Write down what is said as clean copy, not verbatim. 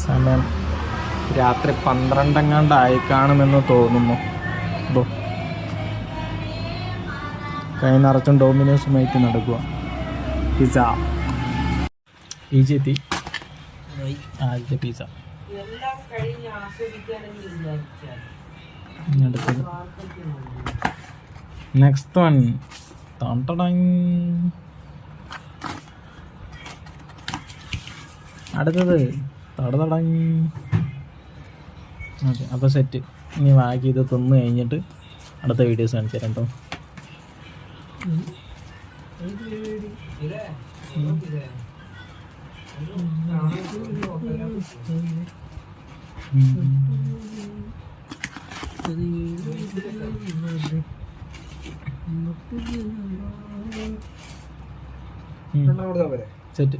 സമയം രാത്രി 12 ആയിക്കാണുമെന്ന് തോന്നുന്നു. കൈ നിറച്ചും ഡോമിനോസുമായിട്ട് നടക്കുക. പിസ്സ എത്തി. ആദ്യത്തെ പിസ്സ. Next one. അടുത്തത് ഓക്കെ, അപ്പോൾ സെറ്റ്. ഇനി ബാക്കി ഇത് തിന്ന് കഴിഞ്ഞിട്ട് അടുത്ത വീഡിയോസ് കാണിച്ചു തരാം കേട്ടോ. സെറ്റ്.